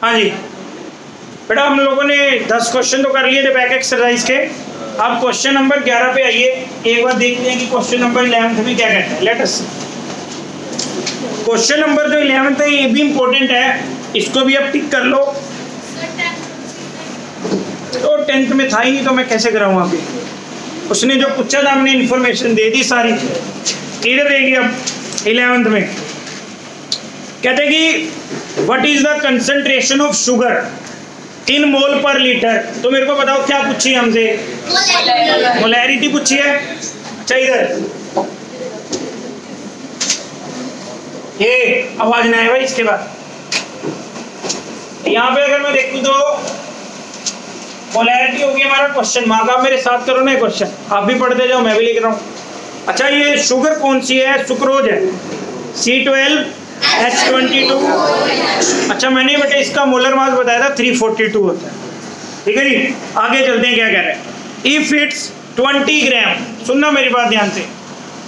हाँ जी बेटा, हम लोगों ने 10 क्वेश्चन तो कर लिए थे बैक एक्सरसाइज के। अब क्वेश्चन नंबर 11 पे आइए, एक बार देखते हैं कि क्वेश्चन नंबर 11 में क्या कहता है। लेट अस क्वेश्चन नंबर जो 11 है ये भी इंपॉर्टेंट है, इसको भी अब टिक कर लो। तो 10th में था ही नहीं तो मैं कैसे कराऊँ अभी। उसने जो पूछा था हमने इंफॉर्मेशन दे दी सारी, इधर देगी। अब 11th में कहते कि what is the concentration of sugar in mole per litre. तो मेरे को बताओ क्या पूछी है हमसे, मोलैरिटी पूछी है। अच्छा इधर ये आवाज ना आए भाई। इसके बाद यहाँ पे अगर मैं देखूं तो मोलैरिटी होगी हमारा क्वेश्चन मार्क। आप मेरे साथ करो ना क्वेश्चन, आप भी पढ़ते जाओ मैं भी लिख रहा हूँ। अच्छा ये शुगर कौन सी है, सुक्रोज है, C12H22। अच्छा मैंने बेटा इसका मोलर मास बताया था 342 होता है, ठीक है जी। आगे चलते हैं क्या कह रहे हैं। इफ इट्स 20 ग्राम, सुनना मेरी बात ध्यान से,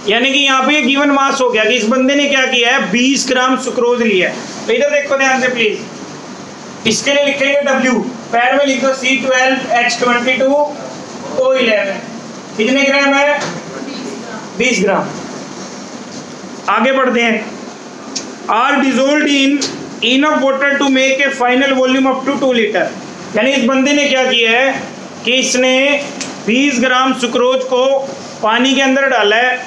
यानी कि यहाँ पे गिवन मास हो गया कि इस बंदे ने क्या किया है, 20 ग्राम सुक्रोज लिया है। तो इधर देखो ध्यान से प्लीज, इसके लिए लिखेंगे W, पैड में लिख दो C12H22O11। कितने ग्राम है, 20 ग्राम। आगे बढ़ते हैं। Are dissolved in enough water to make a final volume up to 2 litre. यानी इस बंदे ने क्या किया है कि इसने 20 ग्राम सुक्रोज को पानी के अंदर डाला है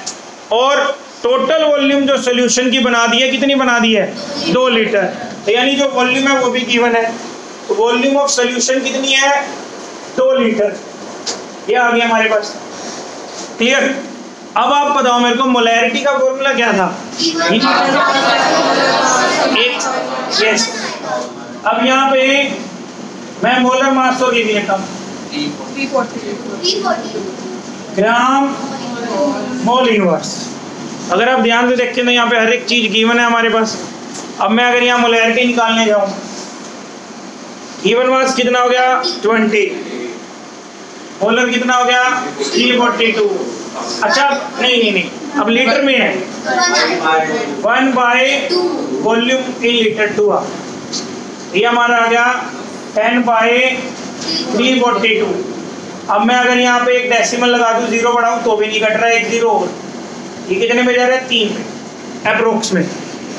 और टोटल वॉल्यूम जो सोल्यूशन की बना दी है, कितनी बना दी है, 2 लीटर। तो यानी जो वॉल्यूम है वो भी गिवन है। तो वॉल्यूम ऑफ सोल्यूशन कितनी है, 2 लीटर। ये आ गया हमारे पास, क्लियर। अब आप बताओ मेरे को मोलैरिटी का फॉर्मूला क्या था। यस, अब यहाँ पे मैं मोलर मास तो लिख लेता हूँ, ग्राम मोल इनवर्स। अगर आप ध्यान से देखते हैं तो यहाँ पे हर एक चीज गिवन है हमारे पास। अब मैं अगर यहाँ मोलैरिटी निकालने जाऊँ, गिवन मास कितना हो गया 20, मोलर कितना हो गया 342। अच्छा नहीं, अब लीटर में है 1/2 वॉल्यूम इन लीटर 2। ये हमारा आ गया 10/342। अब मैं अगर यहाँ पे एक डेसिमल लगा दूँ, 0 बढ़ाऊँ तो भी नहीं कट रहा है, एक 0 और। ये कितने पे जा रहा है, 3 पे अप्रोक्स में।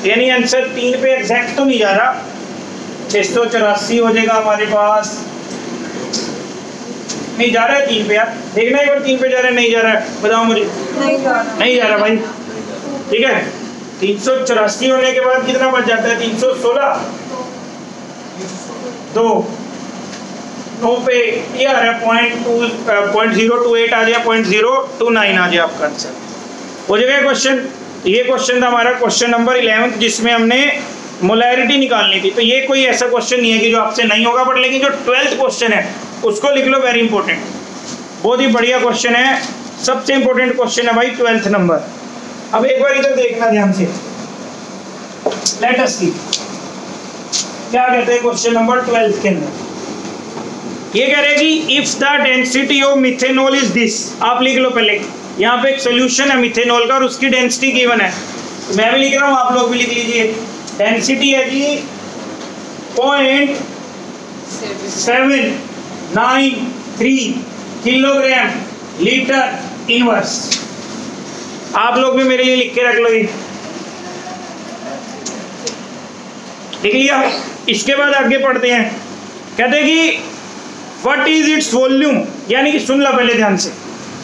यानी आंसर 3 पे एग्जैक्ट तो नहीं जा रहा, 684 हो जाएगा हमारे पास। नहीं जा रहा है 3 पे, यार देखना एक बार 3 पे जा रहा है नहीं जा रहा है, बताओ मुझे। नहीं जा रहा भाई, ठीक है। 384 होने के बाद कितना बच जाता है, 316, 2 पे ये आ रहा है 0.028 आ जाए, 0.029 आ जाए आपका आंसर हो जाएगा क्वेश्चन। ये क्वेश्चन था हमारा क्वेश्चन नंबर 11 जिसमें हमने मोलैरिटी निकालनी थी। तो ये कोई ऐसा क्वेश्चन नहीं है कि जो आपसे नहीं होगा, बट लेकिन जो 12th क्वेश्चन है उसको लिख लो, वेरी इंपॉर्टेंट, बहुत ही बढ़िया क्वेश्चन है, सबसे इंपॉर्टेंट क्वेश्चन है भाई 12th नंबर। अब एक बार इधर देखना ध्यान से, लेट अस सी क्या कहते हैं क्वेश्चन नंबर 12 के अंदर। ये कह रहे हैं कि if the density of methanol is this. आप लिख लो पहले, यहाँ पे एक सोल्यूशन है मिथेनॉल का और उसकी डेंसिटी गिवन है। मैं भी लिख रहा हूँ, आप लोग भी लिख लीजिए। डेंसिटी है जी 0.793 किलोग्राम लीटर इनवर्स। आप लोग भी मेरे लिए लिख के रख लो, ये लिख लिया। इसके बाद आगे पढ़ते हैं, कहते हैं कि व्हाट इज इट्स वॉल्यूम। यानी कि सुन लो पहले ध्यान से,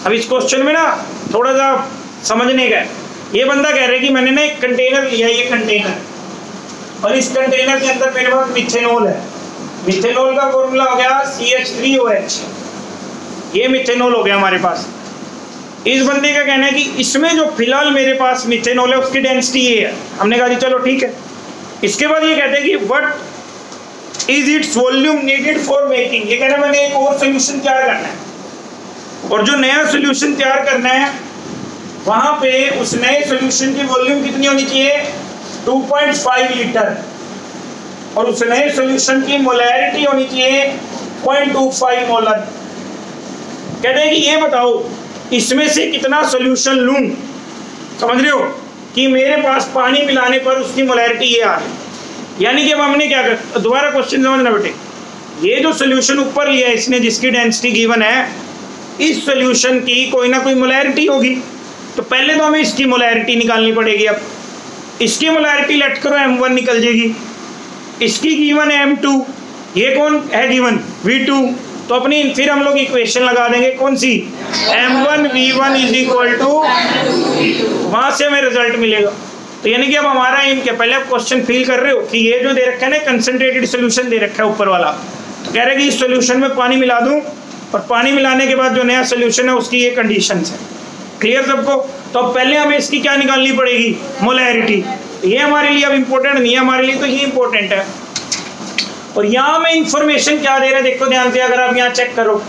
अब इस क्वेश्चन में ना थोड़ा सा समझने का है। ये बंदा कह रहे हैं कि मैंने ना एक कंटेनर लिया, ये कंटेनर, और इस कंटेनर के अंदर मेरे पास मिथेनॉल है। मिथेनॉल का फॉर्मूला हो गया CH3OH। ये मिथेनॉल हो गया हमारे पास। इस बंदे का कहना है कि इसमें जो फिलहाल मेरे पास मिथेनॉल है उसकी डेंसिटी ये है। हमने कहा जी चलो ठीक है। इसके बाद ये कहते हैं कि what is its volume needed for making. ये कह रहे हैं मैंने एक और सोल्यूशन तैयार करना है, और जो नया सोल्यूशन तैयार करना है वहां पे उस नए सोल्यूशन की वॉल्यूम कितनी होनी चाहिए, 2.5 लीटर, और उस नए सोल्यूशन की मोलैरिटी होनी चाहिए 0.25 मोलर। कहते हैं कि ये बताओ इसमें से कितना सोल्यूशन लूं। समझ रहे हो कि मेरे पास पानी मिलाने पर उसकी मोलैरिटी ये आ रही, यानी कि अब हमने क्या कर, दोबारा क्वेश्चन समझना बेटे, ये जो सोल्यूशन ऊपर लिया है इसने, जिसकी डेंसिटी गिवन है, इस सोल्यूशन की कोई ना कोई मोलैरिटी होगी। तो पहले तो हमें इसकी मोलैरिटी निकालनी पड़ेगी। अब इसकी मोलैरिटी लेट करो M1 निकल जाएगी, इसकी गिवन है M2, ये कौन है गिवन V2, तो अपनी फिर हम लोग इक्वेशन लगा देंगे कौन सी, M1 V1 is equal to, वहां से हमें रिजल्ट मिलेगा। तो यानी कि अब हमारा एम क्या, पहले आप क्वेश्चन फील कर रहे हो कि ये जो दे रखा है ना कंसंट्रेटेड सोल्यूशन दे रखा है ऊपर वाला, तो कह रहे हैं कि इस सोल्यूशन में पानी मिला दूं और पानी मिलाने के बाद जो नया सोल्यूशन है उसकी ये कंडीशंस है। क्लियर सबको? तो अब पहले हमें इसकी क्या निकालनी पड़ेगी, मोलैरिटी। ये हमारे लिए अब इंपॉर्टेंट नहीं है, हमारे लिए तो ये इंपॉर्टेंट है। और यहाँ हमें इंफॉर्मेशन क्या दे रहे हैं, देखो ध्यान से, अगर आप यहाँ चेक करो,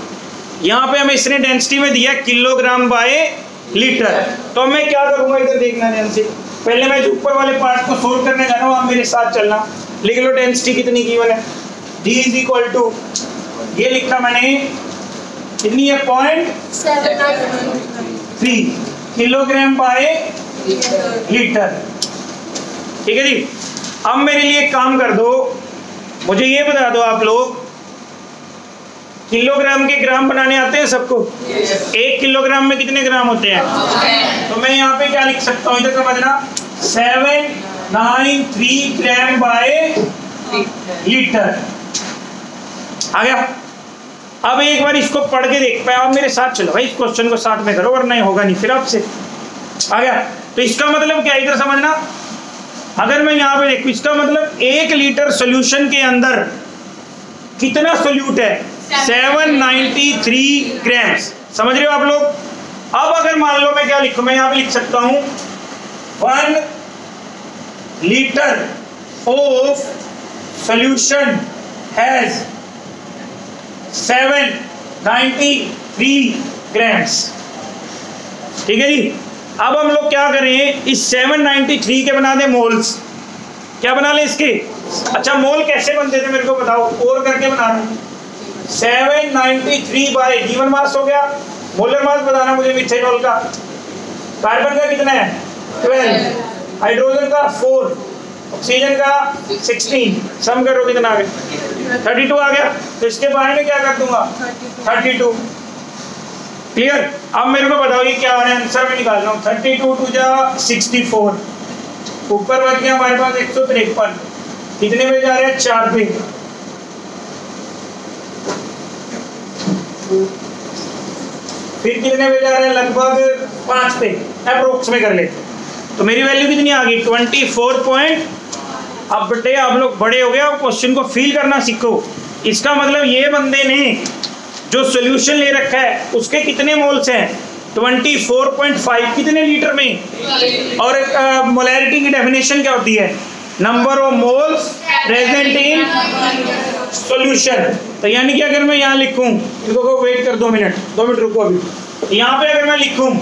यहाँ पे हमें इसने डेंसिटी में दिया किलोग्राम बाय लीटर। तो मैं क्या करूंगा, इधर देखना ध्यान से, पहले मैं जो ऊपर वाले पार्ट को सोल्व करने जा रहा हूँ, आप मेरे साथ चलना। लिख लो डेंसिटी कितनी गिवन है, D इज इक्वल टू, ये लिखा मैंने, कितनी है, 0.793 किलोग्राम बाय लीटर। ठीक है जी। अब मेरे लिए एक काम कर दो, मुझे ये बता दो आप लोग, किलोग्राम के ग्राम बनाने आते हैं सबको? 1 किलोग्राम में कितने ग्राम होते हैं? तो मैं यहाँ पे क्या लिख सकता हूँ, इधर समझना, 793 ग्राम बाय लीटर आ गया। अब एक बार इसको पढ़ के देख पाए, आप मेरे साथ चलो भाई, इस क्वेश्चन को साथ में करो वरना होगा नहीं फिर आपसे। आ गया? तो इसका मतलब क्या, इधर समझना, अगर मैं यहाँ पे देखूं, इसका मतलब 1 लीटर सोल्यूशन के अंदर कितना सोल्यूट है, 793 ग्राम्स। समझ रहे हो आप लोग? अब अगर मान लो मैं क्या लिखूं, मैं यहाँ पे लिख सकता हूं 1 litre of solution has 793 grams. ठीक है जी। अब हम लोग क्या करें, इस 793 के बना दें मोल्स। क्या बना लें इसके? अच्छा, मोल कैसे बनते थे मेरे को बताओ, और करके बना रहा हूं। 793 बाय गिवन मास हो गया, मोलर मास बताना मुझे मिथेनॉल का। कार्बन का कितना है, 12, हाइड्रोजन का 4, ऑक्सीजन का 16, सम करो कितना आ गया, 32 आ गया। तो इसके बारे में क्या कर दूंगा, 32। क्लियर? अब मेरे को बताओ ये क्या आ रहा है, आंसर में निकाल रहा हूँ। 32 टू जा 64, ऊपर बच गया हमारे पास 153, कितने पे जा रहे हैं, 4 पे। फिर कितने पे जा रहे हैं, लगभग 5 पे, अप्रोक्स में कर लेते। तो मेरी वैल्यू कितनी आ गई, 24 पॉइंट। अब बेटे आप लोग बड़े हो गए, अब क्वेश्चन को फील करना सीखो। इसका मतलब ये बंदे ने जो सोल्यूशन ले रखा है उसके कितने मोल्स हैं, 24.5, कितने लीटर में। और मोलैरिटी की डेफिनेशन क्या होती है, number of moles present in solution. तो यानी कि अगर मैं यहाँ लिखूं, इनको वेट कर 2 मिनट रुको अभी। यहाँ पे अगर मैं लिखूं,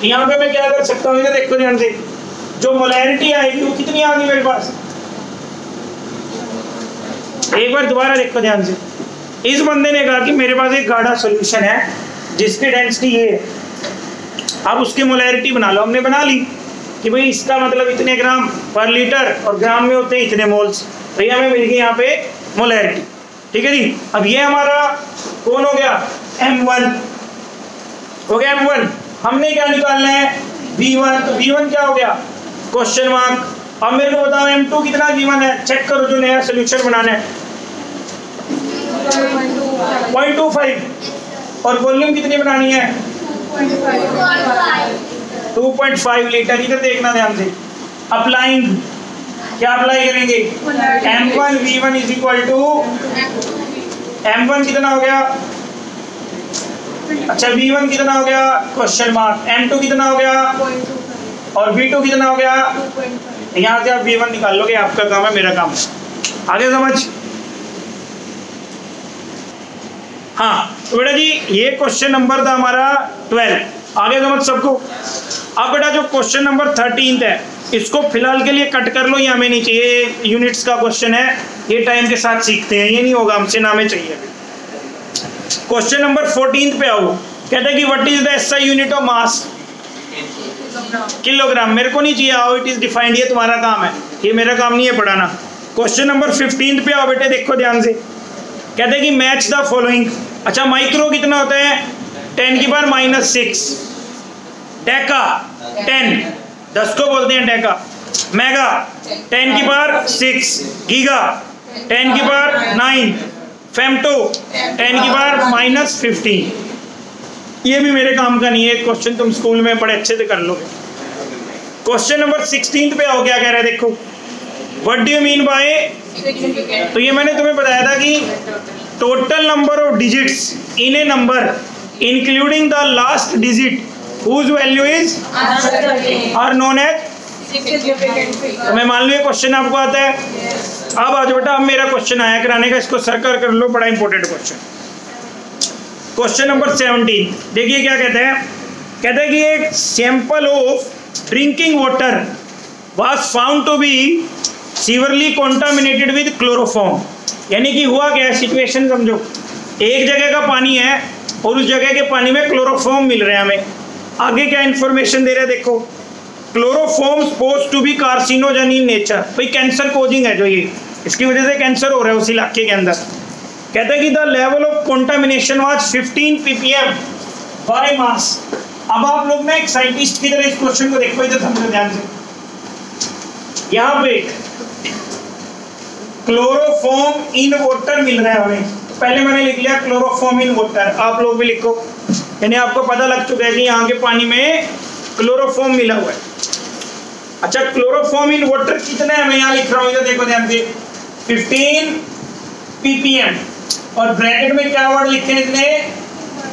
यहाँ पे मैं क्या कर सकता हूँ, इधर देखो ध्यान से, जो मोलैरिटी आएगी वो कितनी आ गई मेरे पास, एक बार दोबारा देखो ध्यान से। इस बंदे ने कहा कि मेरे पास एक गाढ़ा सॉल्यूशन है जिसकी डेंसिटी ये है, अब उसकी मोलैरिटी बना लो। हमने बना ली कि भाई इसका मतलब इतने ग्राम पर लीटर और ग्राम में होते हैं इतने मोल्स, तो ये हमें मिल गई यहाँ पे मोलैरिटी। ठीक है जी। अब ये हमारा कौन हो गया, M1 हो गया। M1 हमने क्या निकालना है, V1। तो V1 क्या हो गया, क्वेश्चन मार्क। अब मेरे को बताओ M2 कितना गिवन है, चेक करो जो नया सोल्यूशन बनाना है, 0.25। और वॉल्यूम कितनी बनानी है, 2.5 लीटर। इधर देखना ध्यान से, अप्लाइंग, क्या अप्लाई करेंगे, M1 V1 is equal to, M1 कितना हो गया, अच्छा V1 कितना हो गया, क्वेश्चन मार्क। M2 कितना हो गया और V2 कितना हो गया। यहाँ से आप V1 निकाल लोगे, आपका काम है, मेरा काम है। आगे समझ? हाँ तो बेटा जी ये क्वेश्चन नंबर था हमारा 12। आगे समझ सबको? अब बेटा जो क्वेश्चन नंबर 13 है, इसको फिलहाल के लिए कट कर लो, ये हमें नहीं चाहिए, यूनिट्स का क्वेश्चन है, ये टाइम के साथ सीखते हैं, ये नहीं होगा हमसे, ना हमें चाहिए। क्वेश्चन नंबर 14 पे आओ। कहते हैं कि what is the SI unit of mass, kilogram. मेरे को नहीं चाहिए हाउ इट इज डिफाइंड, ये तुम्हारा काम है, ये मेरा काम नहीं है पढ़ाना। क्वेश्चन नंबर 15 पे आओ बेटे, देखो ध्यान से। कहते हैं कि मैच द फॉलोइंग। अच्छा माइक्रो कितना होता है? 10 की पावर -6। डेका 10, 10 को बोलते हैं डेका। मेगा 10 की पावर 6। गीगा 10 की पावर 9। फेम्टो 10 की पावर -15। ये भी मेरे काम का नहीं है, क्वेश्चन तुम स्कूल में बड़े अच्छे से कर लोगे। क्वेश्चन नंबर 16 पे आओ, क्या कह रहा है देखो। What do you mean by, तो ये मैंने तुम्हें बताया था कि total number of digits in A number including the last digit whose value is are known as। तो मैं मान लो ये क्वेश्चन आपको आता है। अब आज बेटा, अब मेरा क्वेश्चन आया कराने का, इसको सर्कल कर लो, बड़ा इंपॉर्टेंट क्वेश्चन। क्वेश्चन नंबर 17 देखिए क्या कहते हैं। कहते हैं कि एक sample of drinking water was found to be severely contaminated with chloroform. यानी कि हुआ क्या, सिचुएशन समझो। एक जगह का पानी है और उस जगह के पानी में क्लोरोफॉर्म मिल रहे हैं हमें। आगे क्या इन्फॉर्मेशन दे रहे हैं देखो। Chloroform suppose to be carcinogen in nature. भाई कैंसर कोजिंग है जो ये, इसकी वजह से कैंसर हो रहा है उस इलाके के अंदर। कहते हैं कि the level of contamination was 15 ppm by mass. अब आप लोग ना एक साइंटिस्ट की तरह इस क्वेश्चन को देखो, इधर समझो ध्यान से। यहाँ पे क्लोरोफॉर्म इन वाटर मिल रहा है हमें। पहले मैंने लिख लिया क्लोरोफॉर्म इन वाटर, आप लोग भी लिखो। यानी आपको पता लग चुका है कि यहाँ के पानी में क्लोरोफॉर्म मिला हुआ है। अच्छा क्लोरोफॉर्म इन वाटर कितना है, मैं यहाँ लिख रहा हूँ, इधर देखो ध्यान से। 15 ppm और ब्रैकेट में क्या वर्ड लिखे हैं इतने,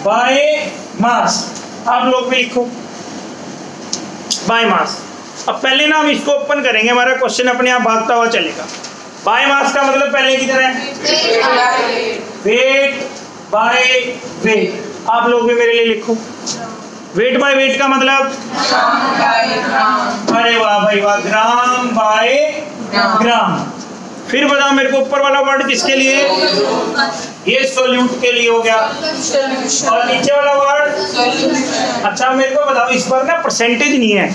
बाय मास। आप लोग भी लिखो बाय मास। अब पहले ना हम इसको ओपन करेंगे, हमारा क्वेश्चन अपने आप भागता हुआ चलेगा। बाय मास का मतलब पहले की तरह वेट बाय वेट। आप लोग भी मेरे लिए लिखो। वेट बाय वेट का मतलब, अरे वाह भाई वाह, ग्राम बाय ग्राम। फिर बताओ मेरे को ऊपर वाला वर्ड किसके लिए, ये सोल्यूट के लिए हो गया। और नीचे वाला वर्ड, अच्छा मेरे को बताओ, इस बार ना परसेंटेज नहीं है,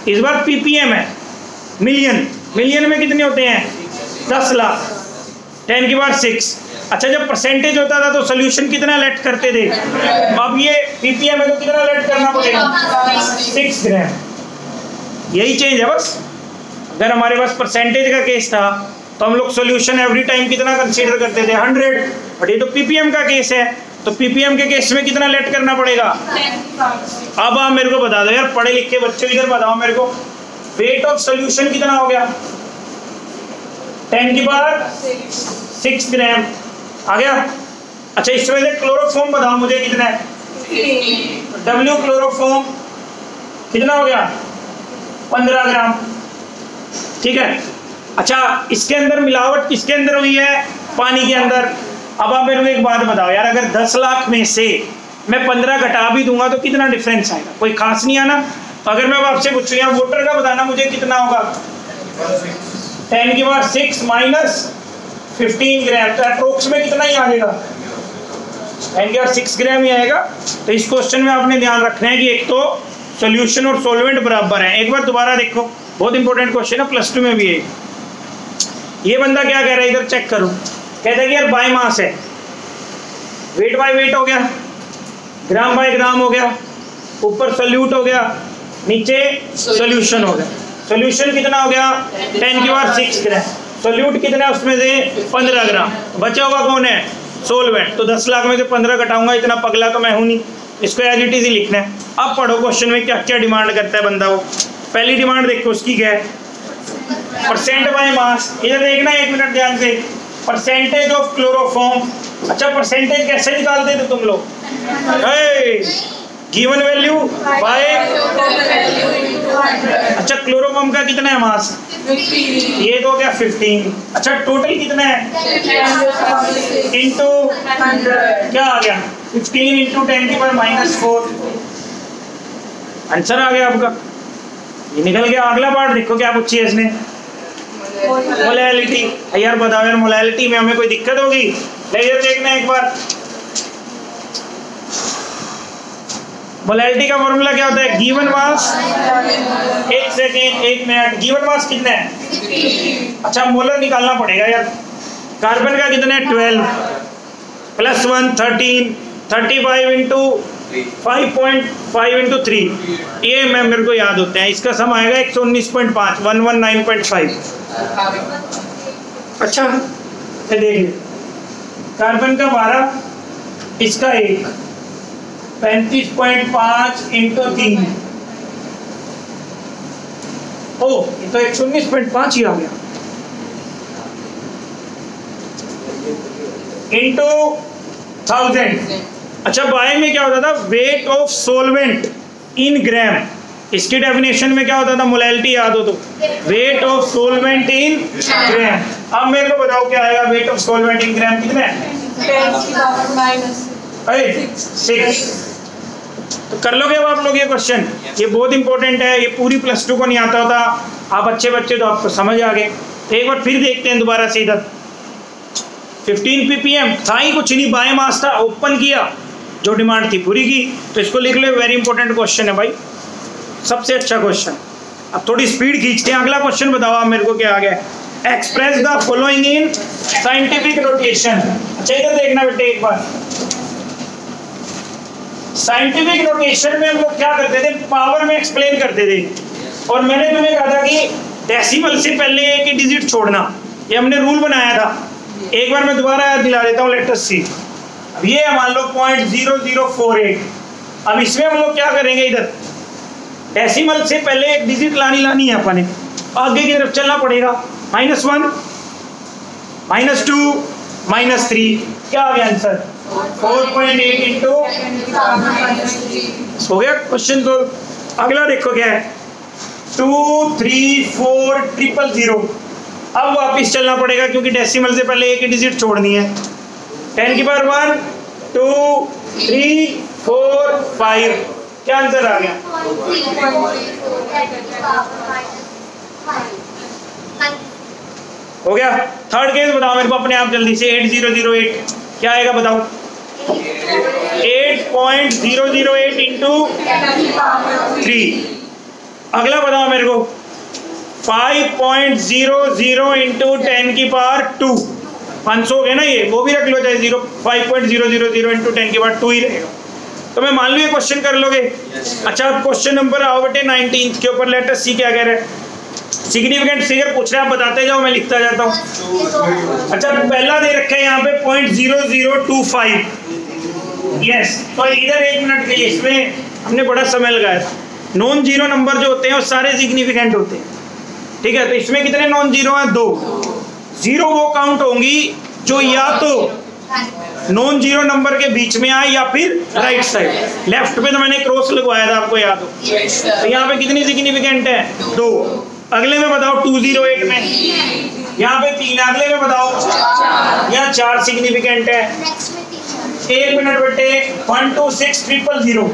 इस बार पीपीएम है। मिलियन, मिलियन में कितने होते हैं, 10 लाख। 10 की पावर 6। अच्छा जब परसेंटेज होता था तो सोल्यूशन कितना लेट करते थे, अब ये पीपीएम है तो कितना लेट करना पड़ेगा, 6 ग्राम। यही चेंज है बस। अगर हमारे पास परसेंटेज का केस था तो हम लोग सोल्यूशन एवरी टाइम कितना कंसीडर करते थे, 100। बट ये तो पीपीएम का केस है, तो पीपीएम के केस में कितना लेट करना पड़ेगा। अब आप मेरे को बता दो यार, पढ़े लिखे बच्चों, इधर बताओ मेरे को, वेट ऑफ सोल्यूशन कितना हो गया, 10 की पावर 6 ग्राम आ गया। अच्छा इस वजह से क्लोरोफॉर्म बताओ मुझे कितना है, डब्ल्यू क्लोरोफॉर्म कितना हो गया, 15 ग्राम। ठीक है। अच्छा इसके अंदर मिलावट किसके अंदर हुई है, पानी के अंदर। अब आप मेरे को एक बात बताओ यार, अगर 10 लाख में से मैं 15 घटा भी दूंगा तो कितना डिफरेंस आएगा, कोई खास नहीं आना। तो अगर मैं आपसे पूछूं यहाँ वोटर का बताना मुझे कितना होगा, 10 की पावर 6 माइनस 15 ग्राम, तो अप्रोक्स में कितना ही आएगा, 10 की पावर 6 ग्राम ही आएगा। तो इस क्वेश्चन में आपने ध्यान रखना है कि एक तो सोल्यूशन और सॉल्वेंट बराबर है। एक बार दोबारा देखो, बहुत इंपॉर्टेंट क्वेश्चन है, +2 में भी है। ये बंदा क्या कह रहा है, इधर चेक करो, कहता है कि यार बाय मास है, वेट बाय वेट हो गया, ग्राम बाय ग्राम हो गया, ऊपर सोल्यूट हो गया, नीचे सोल्यूशन हो गया। सोल्यूशन कितना हो गया, 10 की पावर 6 ग्राम, सोल्यूट कितना है उसमें से 15 ग्राम, बचा हुआ कौन है, सोलवेंट। तो 10 लाख में से 15 घटाऊंगा, इतना पगला तो मैं हूं नहीं, इसको एज इट इज ही लिखना है। अब पढ़ो क्वेश्चन में क्या क्या डिमांड करता है बंदा। वो पहली डिमांड देखो उसकी क्या है, परसेंट बाय मास। इधर देखना 1 मिनट ध्यान से, परसेंटेज ऑफ क्लोरोफॉर्म। अच्छा परसेंटेज कैसे निकालते थे तुम लोग, गिवन वैल्यू बाय, अच्छा क्लोरोफॉर्म का कितना है मास, ये तो क्या 15। अच्छा टोटल कितना है, इंटू क्या आ गया, 15 इंटू 10 की पावर -4। आंसर आ गया आपका, ये निकल गया। अगला पार्ट देखो क्या पूछी है इसने, मोलैलिटी। यार बताओ यार, मोलैलिटी में हमें कोई दिक्कत होगी, ले देखना एक बार। मोलैलिटी का फॉर्मूला क्या होता है? गिवन मास, एक सेकेंड, एक मिनट, गिवन मास कितना है? अच्छा मोलर निकालना पड़ेगा यार। कार्बन का कितना है? 12 प्लस 1 13, 35 इंटू 5.5 इंटू 3, ये मैं मेरे को याद होते हैं। इसका सम आएगा 119.5, 119.5। अच्छा ये देख ले, कार्बन का 12, इसका 1, 35.5 इंटू 3, ओ ये तो 119.5 ही आ गया, इंटू 1000। अच्छा बाय में क्या होता था? वेट ऑफ सोलवेंट इन ग्राम। इसकी डेफिनेशन में क्या होता था? मोलैलिटी याद हो तो, वेट ऑफ सोलवेंट इन ग्राम। अब मेरे को बताओ क्या आएगा? वेट ऑफ सोलवेंट इन ग्राम कितना है? 6। तो कर लोगे अब आप लोग ये क्वेश्चन? ये बहुत इंपॉर्टेंट है, ये पूरी +2 को नहीं आता होता। आप अच्छे बच्चे तो आपको समझ आ गए। तो एक बार फिर देखते हैं दोबारा से। इधर 15 ppm था ही कुछ नहीं, बाय मास था, ओपन किया, जो डिमांड थी पूरी की। तो इसको लिख लो, वेरी इंपॉर्टेंट क्वेश्चन है भाई, सबसे अच्छा क्वेश्चन। अब थोड़ी स्पीड खींचते हैं। अगला क्वेश्चन बताओ आप मेरे को क्या आ गया? Express the following in scientific notation. अच्छा इधर देखना बेटे एक बार, साइंटिफिक नोटेशन में हम लोग क्या करते थे? पावर में एक्सप्लेन करते थे। और मैंने तुम्हें कहा था कि डेसिमल से पहले एक ही डिजिट छोड़ना, ये हमने रूल बनाया था। एक बार मैं दोबारा याद दिला देता हूँ, लेट अस सी। अब ये मान लो 0.0048। अब इसमें हम लोग क्या करेंगे? इधर डेसिमल से पहले एक डिजिट लानी है अपने, आगे की तरफ चलना पड़ेगा। -1, -2, -3, क्या आ गया आंसर? 4.8 इंटू हो गया क्वेश्चन। तो अगला देखो क्या है? 234,000। अब वापिस चलना पड़ेगा क्योंकि डेसिमल से पहले एक ही डिजिट छोड़नी है। 10 की पावर 1, 2, 3, 4, 5, क्या आंसर आ गया? हो गया। थर्ड केस बताओ मेरे को अपने आप जल्दी से। 8008 क्या आएगा बताओ? 8.008 इंटू 3। अगला बताओ मेरे को 5.00 इंटू 10 की पावर 2। 500 हो गया ना ये, वो भी रख लो चाहे 5.000 इंटू 10 की पावर 2 ही रहेगा। तो मैं मान लो ये क्वेश्चन कर लोगे। अच्छा क्वेश्चन नंबर आओ बेटे 19 के ऊपर। लेट अस सी क्या कह रहे हैं? सिग्निफिकेंट फिगर पूछ रहे हैं, आप बताते जाओ, मैं लिखता जाता हूँ। अच्छा पहला दे रखा है यहाँ पे 0.0025। यस, तो इधर 1 मिनट के लिए इसमें हमने बड़ा समय लगाया। नॉन जीरो नंबर जो होते हैं वो सारे सिग्निफिकेंट होते हैं, ठीक है। तो इसमें कितने नॉन जीरो हैं? 2। जीरो वो काउंट होंगी जो या तो नॉन जीरो नंबर के बीच में आए या फिर राइट साइड। लेफ्ट पे तो मैंने क्रॉस लगवाया था, आपको याद हो। तो यहाँ पे कितनी सिग्निफिकेंट है? 2। अगले में बताओ 208 में यहाँ पे 3। अगले में बताओ यहाँ 4 सिग्निफिकेंट है। 1 मिनट बेटे 126,000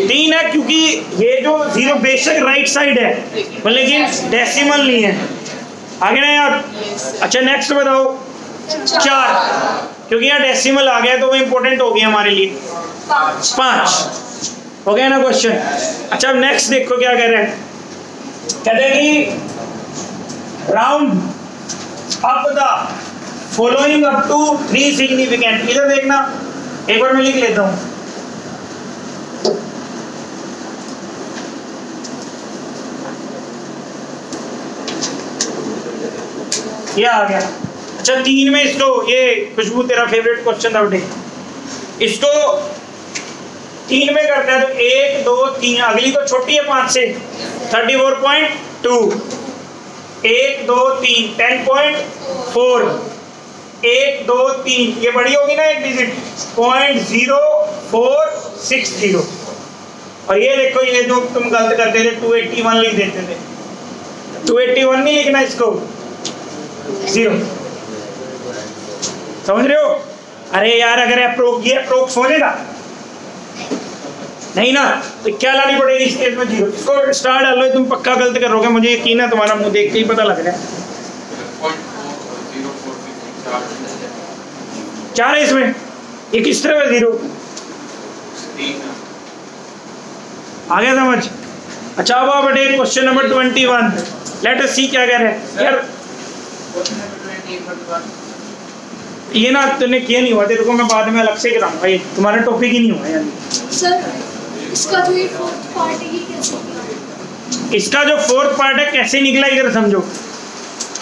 3 है, क्योंकि ये जो 0 बेशक राइट साइड है लेकिन डेसिमल नहीं है। आगे ना यार। अच्छा नेक्स्ट बताओ 4, क्योंकि यहाँ डेसिमल आ गया तो वो इंपॉर्टेंट हो गया हमारे लिए। 5 हो गया ना क्वेश्चन। अच्छा अब नेक्स्ट देखो क्या कह रहे हैं। कहते हैं कि round up the following up to 3 significant. इधर देखना एक बार मैं लिख लेता हूं। ये आ गया। अच्छा 3 में इसको, ये खुशबू तेरा फेवरेट क्वेश्चन था बेटे, इसको 3 में करना है तो 1 2 3। अगली तो छोटी है 5 से 34.2। 1 2 3 10.4। 1 2 3 ये बड़ी होगी ना एक डिजिट 0.0460। और ये देखो ये जो तुम गलत करते थे 281 लिख देते थे। 281 नहीं लिखना, इसको 0। समझ रहे हो? अरे यार अगर अप्रोक्स ये अप्रोक्स हो जाएगा नहीं ना तो क्या लानी पड़ेगी इस केस में? 0। इसको स्टार डालो, तुम पक्का गलत करोगे, मुझे यकीन है, तुम्हारा मुंह देख के ही पता लग रहा है। 4 है इसमें, ये किस तरह 0? आ गया समझ? अच्छा अब आप बेटे क्वेश्चन नंबर 21, लेट अस सी क्या कह रहे हैं यार। ये ना तुमने किया नहीं हुआ, तेरे को मैं बाद में अलग से कराऊंगा, ये तुम्हारा टॉपिक ही नहीं हुआ यार। सर इसका जो ये फोर्थ पार्ट है ये कैसे निकला? इसका जो फोर्थ पार्ट है कैसे निकला इधर समझो।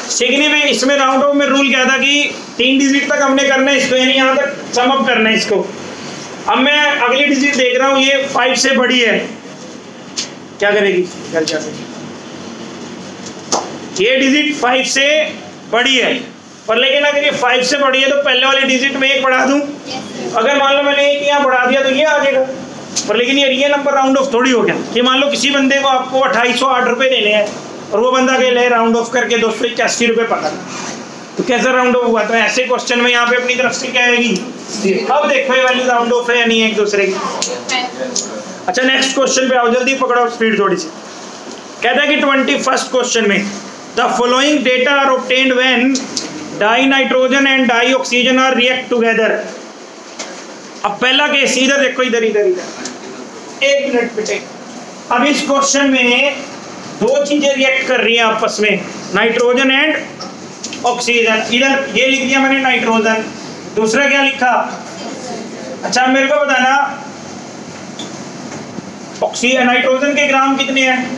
सीखने में इसमें राउंड ऑफ में रूल क्या था कि 3 डिजिट तक हमने करना है इसको, यानी यहाँ तक सम अप करना है इसको। अब मैं अगली डिजिट देख रहा हूँ, ये 5 से बड़ी है, क्या करेगी? क्या करेगी? ये डिजिट 5 से बड़ी है, पर लेकिन अगर ये 5 से बड़ी है तो पहले वाली डिजिट में 1 बढ़ा दूं। अगर मान लो मैंने 1 यहाँ बढ़ा दिया तो ये आ जाएगा, पर लेकिन ये रियल नंबर राउंड ऑफ थोड़ी हो गया। कि मान लो किसी बंदे को आपको 2808 रुपये देने हैं और वो बंदा कह ले राउंड ऑफ करके 281 रुपये पकड़, तो कैसा राउंड ऑफ हुआ? तो ऐसे क्वेश्चन में यहाँ पे अपनी तरफ से क्या आएगी? अब देखो ये वैल्यू राउंड ऑफ है या नहीं है एक दूसरे की। अच्छा नेक्स्ट क्वेश्चन पे आओ, जल्दी पकड़ो स्पीड थोड़ी सी। कहता है कि 21st क्वेश्चन में the following data are obtained when di nitrogen and di oxygen are react together. अब पहला केस इधर देखो, इधर इधर इधर 1 मिनट बेटे। अब इस क्वेश्चन में 2 चीजें रिएक्ट कर रही हैं आपस में, नाइट्रोजन एंड ऑक्सीजन। इधर ये लिख दिया मैंने नाइट्रोजन, दूसरा क्या लिखा? अच्छा मेरे को बताना ऑक्सीजन नाइट्रोजन के ग्राम कितने हैं?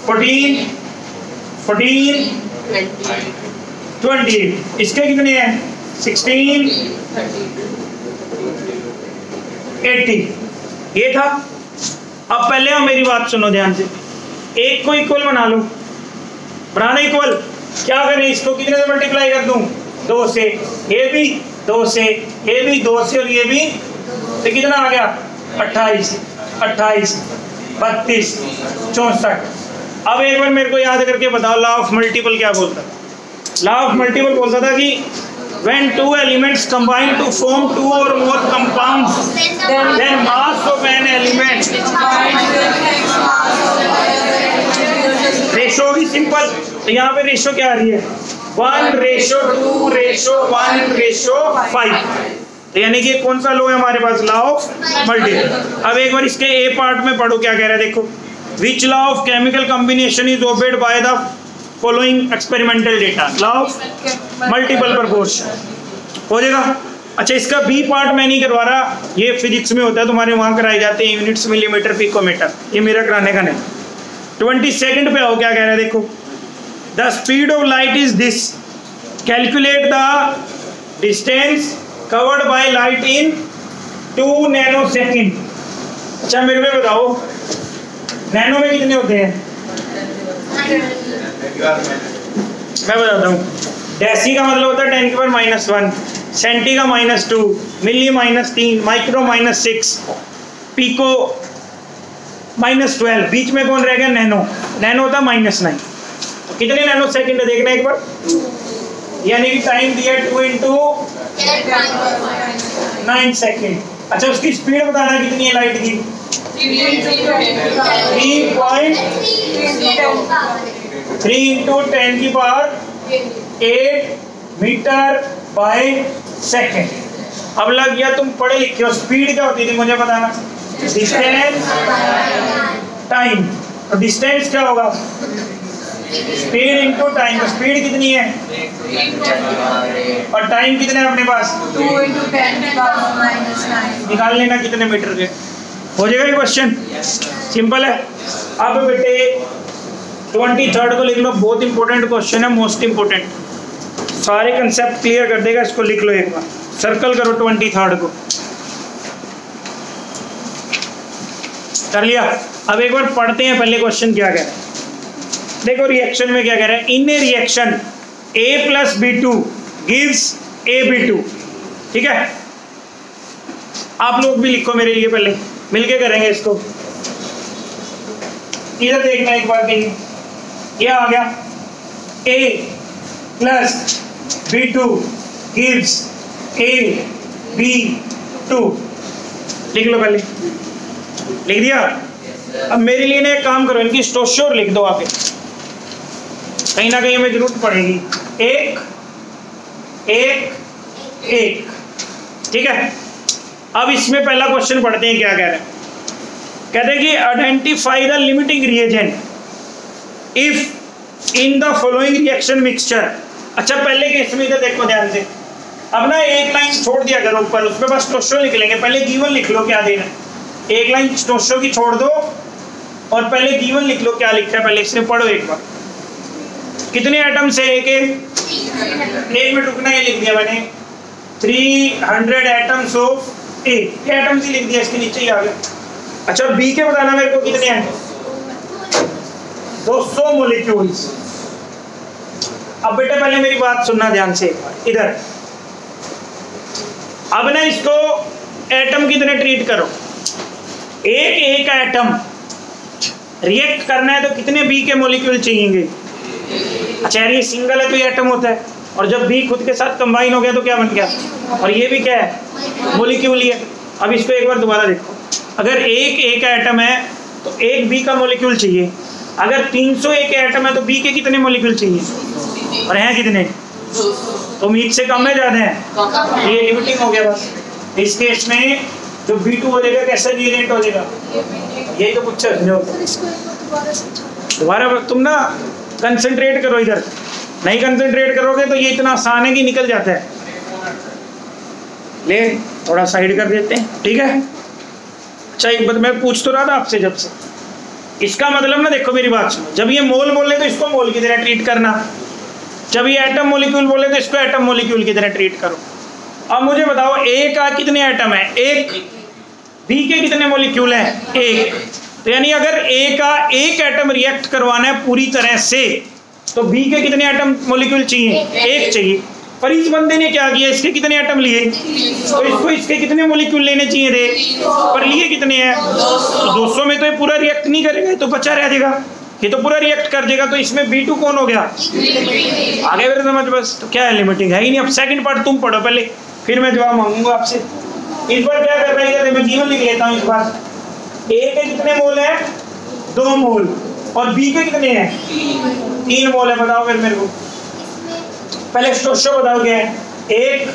14 14 20। इसके कितने हैं? 16 80। ये था। अब पहले आप मेरी बात सुनो ध्यान से, एक को इक्वल बना लो, बनाना इक्वल। क्या करें इसको? कितने से मल्टीप्लाई कर दूं? 2 से। ये भी 2 से, ये भी 2 से और ये भी, तो कितना आ गया? 28 28 32 64। अब एक बार मेरे को याद करके बताओ लॉ ऑफ मल्टीपल क्या बोलता है? लॉ ऑफ मल्टीपल बोलता था कि when 2 elements combine to form 2 or more compounds, then mass of an element ratio होगी सिंपल। तो यहाँ पे रेशो क्या आ रही है? 1:2:1:5। यानी कि कौन सा लॉ है हमारे पास? Law of multiple. अब एक बार इसके ए पार्ट में पढ़ो क्या कह रहा है, देखो। Which law of chemical combination is obeyed by the following experimental data? Law of multiple proportion हो जाएगा। अच्छा इसका बी पार्ट मैं नहीं करवा रहा, ये फिजिक्स में होता है, तुम्हारे वहाँ कराए जाते हैं यूनिट्स मिलीमीटर पिकोमीटर, ये मेरा कराने का नहीं। 22nd पे आओ क्या कह रहा है, देखो। The speed of light is this, calculate the distance covered by light in 2 nanosecond. अच्छा मेरे को बताओ नैनो में कितने होते हैं? मैं बताता हूँ। डेसी का मतलब होता है 10⁻⁻1, सेंटी का -2, मिली -3, माइक्रो -6, पीको -12, बीच में कौन रह गया? नैनो। नैनो होता -9। तो कितने नैनो सेकंड है देखना एक बार, यानी कि टाइम दिया 2 × 9 सेकंड। अच्छा उसकी स्पीड बताना कितनी है लाइट की? 3 × 10⁸ मीटर बाय सेकेंड। अब लग गया, तुम पढ़े लिखे हो। स्पीड क्या होती थी मुझे बताना? Distance time. तो डिस्टेंस क्या होगा? Speed into time. तो स्पीड कितनी है और टाइम कितने है अपने पास? 2 × 10⁻⁹ निकाल लेना कितने मीटर के। हो जाएगा ये क्वेश्चन, सिंपल है। अब बेटे 23rd को लिख लो, बहुत इंपॉर्टेंट क्वेश्चन है, मोस्ट इंपॉर्टेंट। सारे कंसेप्ट क्लियर कर देगा, इसको लिख लो एक बार, सर्कल करो 23rd को। कर लिया? अब एक बार पढ़ते हैं पहले क्वेश्चन क्या कह रहा है। देखो रिएक्शन में क्या कह रहा है। In a reaction A + B2 gives AB2। ठीक है, आप लोग भी लिखो मेरे लिए, पहले मिलके करेंगे इसको। इधर देखना एक बार कहीं, यह आ गया A + B2 गिव्स AB2। लिख लो, पहले लिख दिया। अब मेरे लिए ना एक काम करो, इनकी स्टोश्योर लिख दो आगे, कहीं ना कहीं हमें जरूरत पड़ेगी। 1 1 1। ठीक है, अब इसमें पहला क्वेश्चन पढ़ते हैं क्या कह रहे हैं। कहते हैं कि identify the limiting reagent if in the following reaction mixture. अच्छा पहले केस में इधर देखो ध्यान से, अब ना एक लाइन छोड़ दिया करो ऊपर, उसमें बस स्टोशो लिख लेंगे। पहले गिवन लिख लो क्या देना, एक लाइन स्टोशो की छोड़ दो और पहले गिवन लिख लो क्या लिखा है, पहले इसमें पढ़ो एक बार। कितने एटम्स है? एक में टुकना ये लिख दिया मैंने, 300 एटम्स ऑफ ए, एटम्स ही लिख दिया, इसके नीचे ही आ गया। अच्छा बी के बताना मेरे को कितने हैं? 200 मोलिक्यूल्स। अब बेटा पहले मेरी बात सुनना ध्यान से इधर। अब ना इसको एटम की तरह ट्रीट करो, एक एटम रिएक्ट करना है तो कितने बी के मॉलिक्यूल चाहिए? अच्छा यार ये सिंगल है तो ये एटम होता है, और जब बी खुद के साथ कंबाइन हो गया तो क्या बन गया? और ये भी क्या है? मॉलिक्यूल ही है। अब इसको एक बार दोबारा देखो, अगर एक एटम है तो एक बी का मॉलिक्यूल चाहिए, अगर 301 एटम है तो बी के कितने मॉलिक्यूल चाहिए? और हैं कितने? तो उम्मीद से कम है, ज़्यादा है? ये लिमिटिंग हो गया बस। इस केस में जो B2 हो जाएगा कैसा रिएजेंट हो जाएगा? यही तो पूछा दोबारा। तुम ना कंसंट्रेट करो इधर, नहीं कंसंट्रेट करोगे तो ये इतना आसान है कि निकल जाता है। ले थोड़ा साइड कर देते हैं, ठीक है? अच्छा एक बात मैं पूछ तो रहा था आपसे जब से, इसका मतलब ना देखो मेरी बात सुनो, जब ये मोल बोले तो इसको मोल की तरह ट्रीट करना, जब ये एटम मॉलिक्यूल बोले तो इसको एटम मॉलिक्यूल की तरह ट्रीट करो। अब मुझे बताओ ए का कितने एटम है? एक। बी के कितने मॉलिक्यूल हैं? एक। तो यानी अगर ए का एक एटम रिएक्ट करवाना है पूरी तरह से तो बी के कितने एटम मॉलिक्यूल चाहिए? एक चाहिए। पर इस बंदे ने क्या किया, इसके कितने एटम लिए? तो इसको इसके कितने मॉलिक्यूल लेने चाहिए थे? पर लिए कितने हैं? तो 200 में तो ये पूरा रिएक्ट नहीं करेगा, तो बचा रह जाएगा, ये तो पूरा रिएक्ट कर देगा। तो इसमें B2 कौन हो गया? आगे मेरे समझ बस। तो क्या है? लिमिटिंग है ही नहीं। अब सेकंड पार्ट तुम पढ़ो पहले, फिर मैं जवाब मांगूंगा आपसे। इस बार क्या करना है, मैं जीवन लिख लेता हूँ इस बार। ए के कितने मोल हैं? 2 मोल। और बी के कितने हैं? 3 मोल है। बताओ फिर मेरे को पहले स्टोशो बताओ क्या है? एक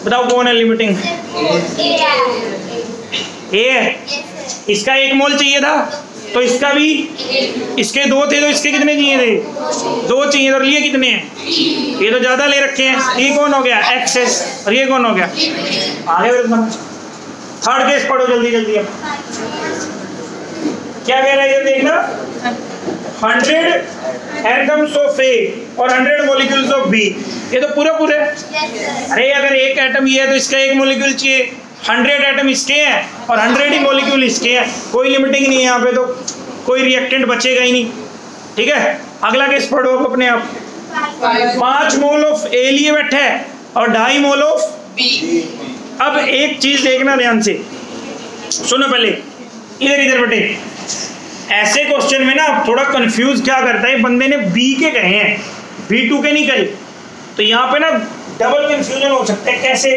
बताओ कौन है लिमिटिंग? ए है। इसका 1 मोल चाहिए था तो इसका भी, इसके 2 थे तो इसके कितने चाहिए थे? 2 चाहिए। और लिए कितने हैं? ये तो ज्यादा ले रखे हैं। ये कौन हो गया? एक्सेस। और ये कौन हो गया? आगे थर्ड केस पढ़ो जल्दी जल्दी। अब क्या कह रहा है ये देखना, 100 एटम्स ऑफ ए और 100 मॉलिक्यूल्स ऑफ बी। ये तो पूरा अरे अगर एक एटम ये है तो इसका 1 मॉलिक्यूल चाहिए, 100 एटम इसके हैं और 100 ही मॉलिक्यूल इसके हैं। कोई लिमिटिंग नहीं है यहाँ पे, तो कोई रिएक्टेंट बचेगा ही नहीं, ठीक है? अगला केस पढ़ो अब अपने आप। 5 मोल ऑफ ए लिए बैठे है और 2.5 मोल ऑफ बी। अब एक चीज देखना ध्यान से, सुनो पहले इधर बेटे। ऐसे क्वेश्चन में ना थोड़ा कंफ्यूज क्या करता है, बंदे ने बी के कहे हैं, B2 के नहीं कहे, तो यहाँ पे ना डबल कंफ्यूजन हो सकता है। कैसे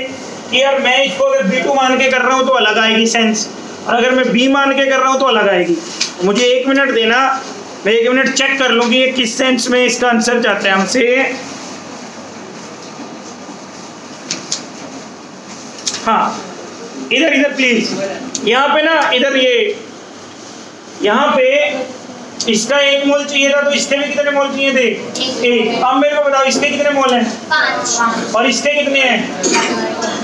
कि यार मैं इसको अगर B2 मान के कर रहा हूँ तो अलग आएगी सेंस, और अगर मैं B मान के कर रहा हूँ तो अलग आएगी। मुझे 1 मिनट देना, मैं 1 मिनट चेक कर लूँ कि ये किस सेंस में इसका आंसर चाहते हैं हमसे। हाँ इधर प्लीज, यहाँ पे ना इधर ये यहाँ पे इसका 1 मोल चाहिए था तो इसके भी कितने मोल चाहिए थे? 1। अब मेरे को बताओ इसके कितने मोल हैं? 5। और इसके कितने हैं?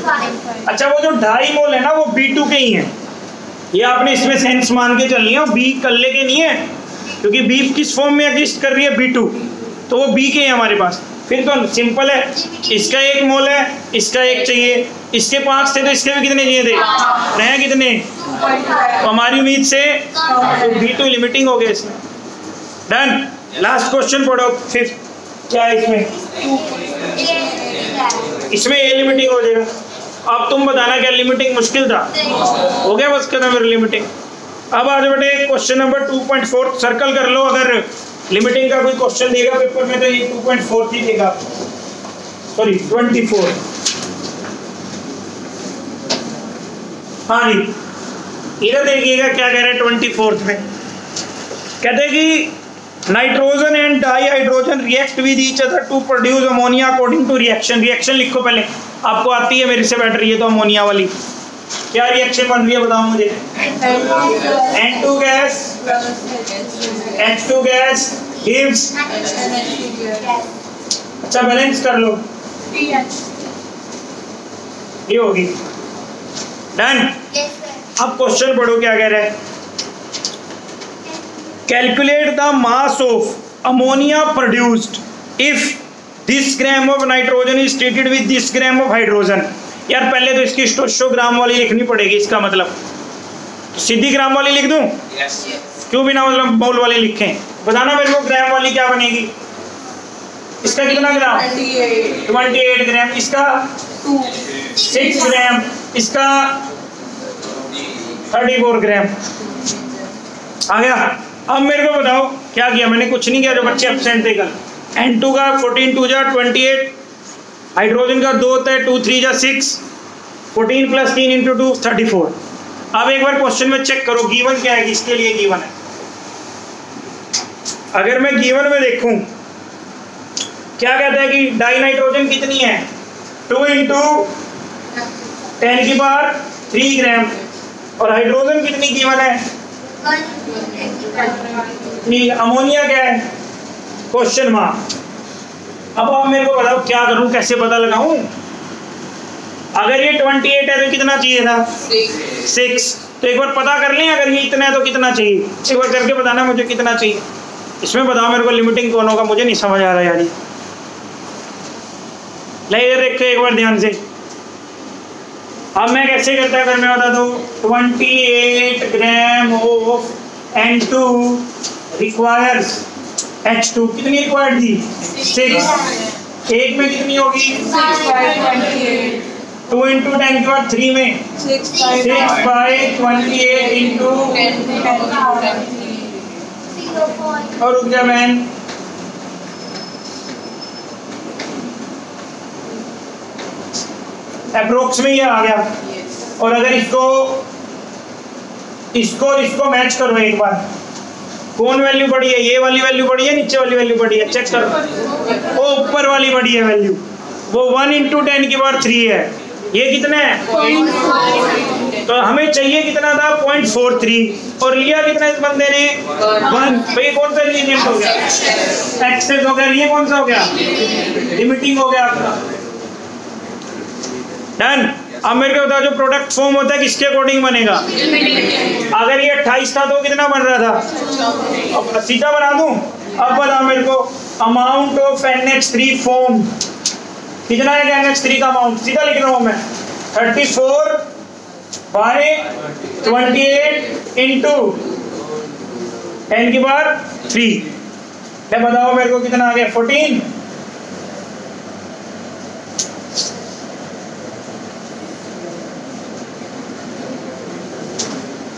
5। अच्छा वो जो 2.5 मोल है ना वो B2 के ही हैं। ये आपने इसमें सेंस मान के चलनी है, B कल्ले के नहीं है, क्योंकि B किस फॉर्म में एग्जिस्ट कर रही है? B2, तो वो B के हैं हमारे पास। फिर तो सिंपल है, इसका 1 मोल है, इसका 1 चाहिए, इसके 5 थे तो इसके भी कितने चाहिए थे? हैं कितने? तो हमारी उम्मीद से तो B2 लिमिटिंग हो गया इसमें। डन। लास्ट क्वेश्चन पढ़ो। फिफ्थ क्या है इसमें? इसमें ए लिमिटिंग हो जाएगा। अब तुम बताना क्या लिमिटिंग मुश्किल था? हो गया बस खत्म मेरी लिमिटिंग। अब आज बेटे क्वेश्चन नंबर 2.4 सर्कल कर लो। अगर लिमिटिंग का कोई क्वेश्चन देगा पेपर में तो ये 2.4 ही देगा, सॉरी 24। हाँ जी इधर देखिएगा क्या कह रहे हैं 24 में। कहते हैं कि nitrogen and dihydrogen react with each other to produce ammonia according to reaction. Reaction लिखो पहले, आपको आती है, मेरे से बेटर ये तो अमोनिया वाली। क्या रिएक्शन बन रही है बताओ मुझे। N2 gas H2 gas gives, अच्छा बैलेंस कर लो, ये होगी डन। अब क्वेश्चन पढ़ो क्या कह रहा है। Calculate the mass of ammonia produced if this gram of nitrogen is treated with this gram of hydrogen. यार पहले तो इसकी स्टोइचियोग्राम वाली लिखनी पड़ेगी, इसका मतलब सीधी ग्राम वाली लिख दूं? क्यों बिना मतलब मोल वाली लिखें? बताना मेरे को ग्राम वाली क्या बनेगी। इसका कितना ग्राम? 28 ग्राम। इसका 6 ग्राम। इसका 34 ग्राम। आ गया। अब मेरे को बताओ क्या किया मैंने? कुछ नहीं किया, जो बच्चे एब्सेंट थे कल। N2 का 14 2 जा 28, हाइड्रोजन का 2 होता है 2 3 जा 6, 14 + 3 × 2 34। अब एक बार क्वेश्चन में चेक करो गिवन क्या है, किसके लिए गिवन है। अगर मैं गिवन में देखूं क्या कहता है कि डाई नाइट्रोजन कितनी है? 2 × 10³ ग्राम। और हाइड्रोजन कितनी गिवन है? अमोनिया क्या है? Question mark. अब आप मेरे को बताओ क्या करूं, कैसे पता लगाऊं? अगर ये 28 है तो कितना चाहिए था? 6। तो एक बार पता कर लें, अगर ये इतना है तो कितना चाहिए, एक बार करके बताना मुझे कितना चाहिए। इसमें बताओ मेरे को लिमिटिंग कौन होगा, मुझे नहीं समझ आ रहा यार। इधर देखो एक बार ध्यान से। अब मैं कैसे करता है अगर मैं बता दूं 28 gram of N2 requires H2 कितनी रिक्वायर्ड थी? 6। एक में कितनी होगी? 2 × 10³ में 6/28 और रुक जा बहन, अप्रोक्स में ये आ गया। और अगर इसको मैच करो एक बार, कौन वैल्यू बढ़ी है? ये वाली वैल्यू बढ़ी है, नीचे वाली वैल्यू बढ़ी है? चेक करो। वो ऊपर वाली बढ़ी है वैल्यू, वो 1 × 10³ है। ये कितना है? तो हमें चाहिए कितना था? 0.43। और लिया कितना इस बंदे ने? 1। तो ये कौन सा रिएजेंट हो गया? एक्सेस हो गया। ये कौन सा हो गया? लिमिटिंग हो गया आपका। डन। अब मेरे को बताओ जो प्रोडक्ट फॉर्म होता है किसके अकॉर्डिंग बनेगा? अगर ये 28 था तो कितना बन रहा था? अब सीधा बना दूं। अब बताओ मेरे को अमाउंट ऑफ NH3 फॉर्म कितना है? NH3 का अमाउंट सीधा लिख रहा हूं मैं 34/28 × 10³ क्या बताओ मेरे को कितना आ गया? 14।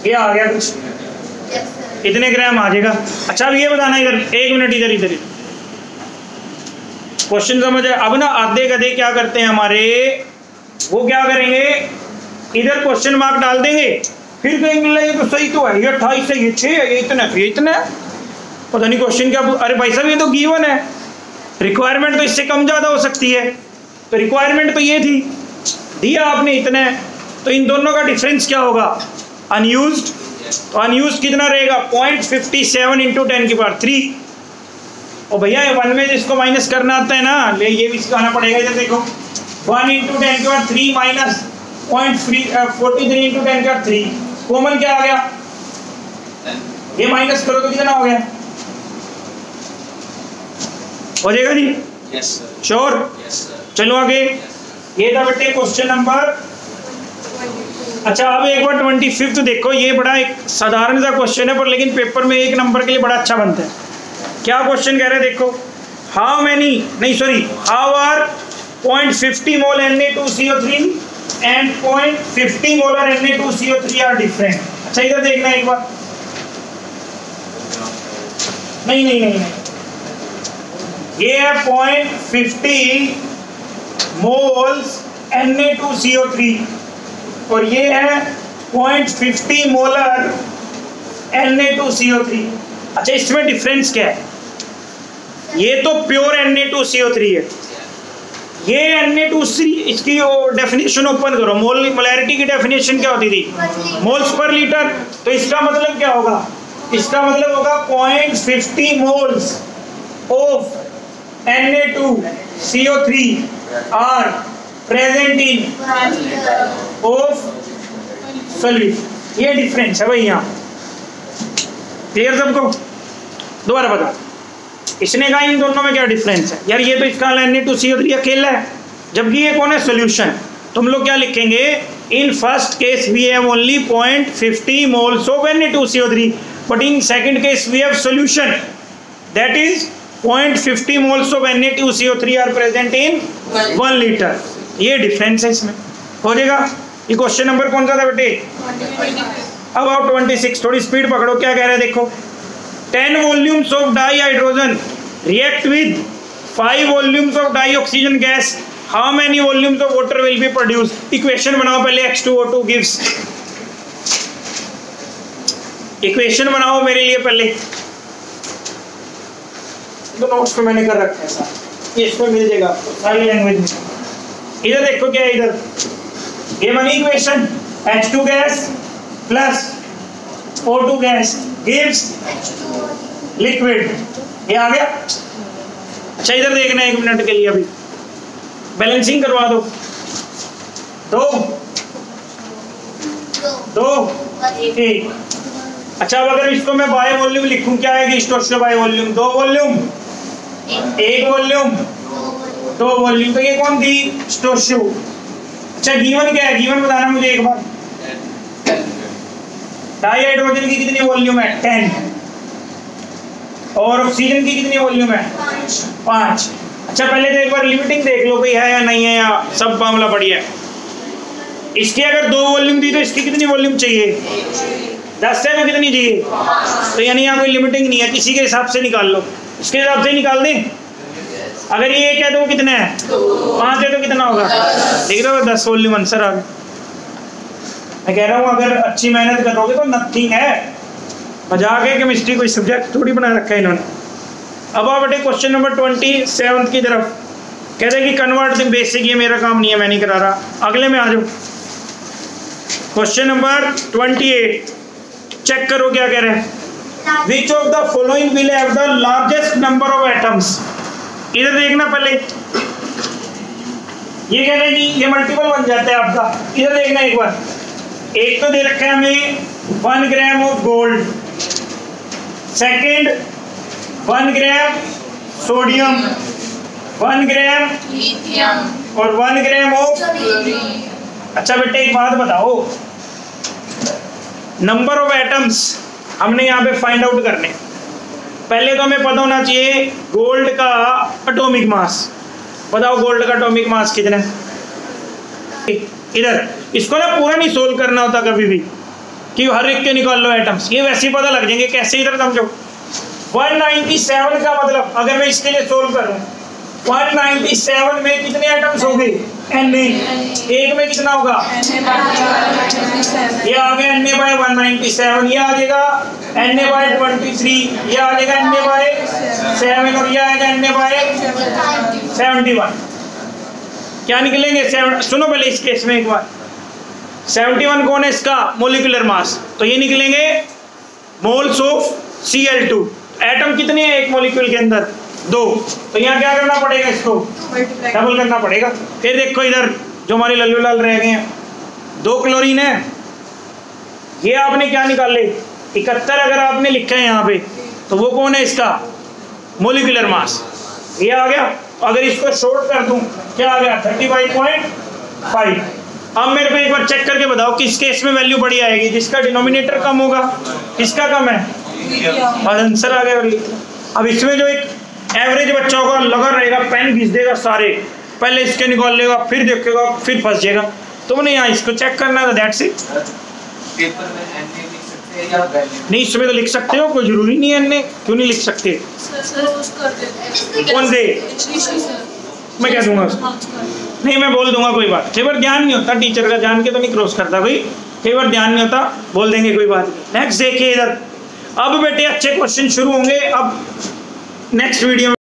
ये आ गया कुछ इतने ग्राम आ जाएगा। अच्छा अब ये बताना इधर 1 मिनट, इधर क्वेश्चन समझ है। अब ना आधे गधे क्या करते हैं हमारे, वो क्या करेंगे इधर क्वेश्चन मार्क डाल देंगे, फिर कहेंगे ये तो सही तो है, ये 28 है, ये 6 है, ये इतना है, ये इतना है, पता नहीं क्वेश्चन क्या। अरे भाई साहब ये तो गिवन है, रिक्वायरमेंट तो इससे कम ज़्यादा हो सकती है। तो रिक्वायरमेंट तो ये थी, दिया आपने इतना है, तो इन दोनों का डिफरेंस क्या होगा? अनयूज्ड। तो अनयूज्ड कितना रहेगा? 0.57 × 10³ और भैया 1 में जिसको माइनस करना आता है ना, ले ये भी सिखाना पड़ेगा। इधर देखो 1 × 10³ माइनस 0.43 × 10³ कॉमन क्या आ गया? ये माइनस करो तो कितना हो गया? हो जाएगा जी? Yes sir. Sure? Yes sir. चलो आगे। ये था बेटे क्वेश्चन नंबर। अच्छा अब एक बार 25th देखो। ये बड़ा एक साधारण सा क्वेश्चन है पर लेकिन पेपर में 1 नंबर के लिए बड़ा अच्छा बनता है। क्या क्वेश्चन कह रहे हैं देखो, how are 0.50 mole Na2CO3 and 0.50 molar Na2CO3 are different. अच्छा इधर देखना एक बार। नहीं, ये है 0.50 मोल्स Na2CO3 और ये है 0.50 मोलर Na2CO3। अच्छा इसमें डिफरेंस क्या है? ये तो प्योर Na2CO3 है, ये Na2C, इसकी डेफिनेशन ओपन करो। मोलैरिटी की डेफिनेशन क्या होती थी? Moles per litre. तो इसका मतलब क्या होगा? इसका मतलब होगा 0.50 moles of Na2CO3 are present in of solution. ये डिफरेंस है भाई यहाँ। क्लियर सबको? दोबारा बता, इसने कहा इन दोनों में क्या डिफरेंस है? यार ये तो इसका Na2CO3 अकेला है, जबकि ये कौन है? सॉल्यूशन। तुम लोग क्या लिखेंगे? In first case we have only 0.50 moles of Na2CO3, but in second case we have solution that is 0.50 moles of Na2CO3 are present in 1 litre. ये डिफरेंस है इसमें। हो जाएगा? ये क्वेश्चन नंबर कौन सा था बेटे? अब आओ 26। थोड़ी स्पीड पकड़ो, क्या कह रहे हैं देखो। 10 volumes of di hydrogen react with 5 volumes of di oxygen gas, how many volumes of water will be produced? Equation बनाओ पहले। H2O2 गिव्स, इक्वेशन बनाओ मेरे लिए पहले। तो नोट्स पे मैंने कर रखा है सारा, ये इसमें मिल जाएगा सारी लैंग्वेज में। इधर देखो क्या है, इधर ये बनी equation. H2 gas plus O2 gas gives liquid. ये आ गया। अच्छा इधर देखना 1 मिनट के लिए, अभी बैलेंसिंग करवा दो। दो एक। अच्छा अब अगर इसको मैं बाय वॉल्यूम लिखूं, क्या आएगी? स्टोशियो by volume. 2 volume 1 volume 2 volume. तो ये कौन थी? स्टोशियो। अच्छा गिवन क्या है? गिवन बताना मुझे एक बार। डाई हाइड्रोजन की कितनी वॉल्यूम है? 10। और ऑक्सीजन की कितनी वॉल्यूम है? 5। अच्छा पहले तो एक बार लिमिटिंग देख लो भाई, है या नहीं है, या सब मामला बढ़िया है। इसकी अगर 2 वॉल्यूम दी तो इसकी कितनी वॉल्यूम चाहिए? 10 है ना? कितनी चाहिए? तो यानी यहाँ कोई लिमिटिंग नहीं है, किसी के हिसाब से निकाल लो। इसके हिसाब से निकाल दें। अगर ये 1 है तो कितना है? 5 है तो कितना होगा? देख रहे हो? 10 वॉल्यूम आंसर आ गया। मैं कह रहा हूँ अगर अच्छी मेहनत करोगे तो नथिंग है। मजाक है, केमिस्ट्री कोई सब्जेक्ट थोड़ी बना रखा है इन्होंने। अब आप बेटे क्वेश्चन नंबर 27 की तरफ। कहते हैं कि कन्वर्ट द बेसिक। ये मेरा काम नहीं है, मैं नहीं करा रहा। अगले में आ जाओ। क्वेश्चन नंबर 28 चेक करो क्या कह रहे हैं। Which of the following will have the largest number of atoms? इधर देखना पहले। ये कह रहे हैं कि ये मल्टीपल बन जाता है आपका। इधर देखना एक बार। एक तो दे रखा है हमें 1 gram of gold, second 1 gram sodium, 1 gram lithium और 1 ग्राम ऑफ। अच्छा बेटे एक बात बताओ, नंबर ऑफ एटम्स हमने यहाँ पे फाइंड आउट करने। पहले तो हमें पता होना चाहिए गोल्ड का एटॉमिक मास। बताओ गोल्ड का एटॉमिक मास कितना है? इधर इसको ना पूरा नहीं सोल्व करना होता कभी भी कि हर एक के निकाल लो एटम्स, ये वैसे ही पता लग जाएंगे। कैसे? इधर समझो। 197 का मतलब अगर मैं इसके लिए सोल्व करूं, 197 में कितने एटम्स होंगे? Na। एक में कितना होगा? ये आ गया Na/197। ये आ जाएगा Na/23। ये आ जाएगा Na/7 और ये आएगा Na/71। क्या निकलेंगे? सुनो पहले इस केस में एक बार। 71 कौन है? इसका मोलिकुलर मास। तो ये निकलेंगे मोल्स ऑफ Cl2। एटम कितने हैं एक मॉलिक्यूल के अंदर? 2। तो यहाँ क्या करना पड़ेगा? इसको डबल करना पड़ेगा। फिर देखो इधर जो हमारे लल्लू लाल रह गए हैं, 2 क्लोरीन है। ये आपने क्या निकाले? 71 अगर आपने लिखा है यहाँ पे, तो वो कौन है? इसका मोलिकुलर मास। ये आ गया। अगर इसको शॉर्ट कर दूं क्या आ गया? 35.5। अब मेरे को एक बार चेक करके बताओ किस केस में वैल्यू बड़ी आएगी? जिसका डिनोमिनेटर कम होगा। किसका कम है? आंसर आ गया। अब इसमें जो एक एवरेज बच्चा होगा लगा रहेगा, पेन घिस देगा सारे, पहले इसके निकाल लेगा, फिर देखेगा, फिर फंस जाएगा। तुमने यहाँ इसको चेक करना था, दैट्स इट। नहीं इसमें तो लिख सकते हो, कोई जरूरी नहीं है। अन्य क्यों नहीं लिख सकते? कौन से? मैं क्या दूंगा उसको? नहीं मैं बोल दूंगा, कोई बात। कई बार ध्यान नहीं होता, टीचर का जान के तो नहीं क्रॉस करता भाई, कई बार ध्यान नहीं होता, बोल देंगे कोई बात नहीं। नेक्स्ट देखिए इधर। अब बेटे अच्छे क्वेश्चन शुरू होंगे अब नेक्स्ट वीडियो में।